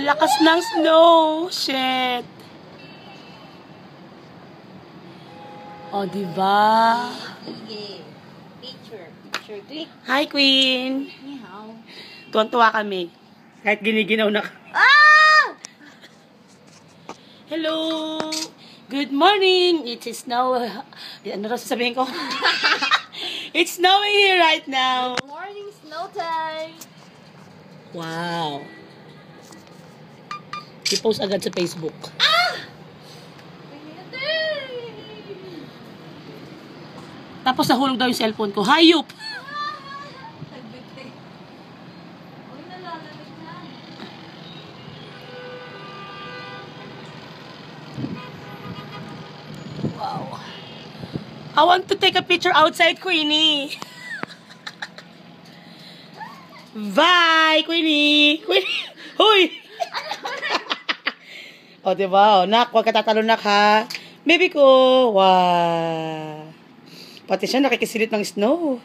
Ang lakas ng snow. Shit. O, diba? Sige. Picture. Click. Hi, Queen. Ni hao. Tuwan-tuwa kami. Kahit giniginaw na Ah! Hello! Good morning! It is snow... Ano rin sasabihin ko? It's snowing here right now. Morning snow time. Wow. I-post agad sa Facebook. Tapos nahulog daw yung cellphone ko. Hayop! Wow. I want to take a picture outside, Queenie. Bye, Queenie. Queenie. Huy! O, diba? O, nak, huwag ka tatalon, nak, ha? Baby ko. Wow. Pati siya nakikisilit ng snow.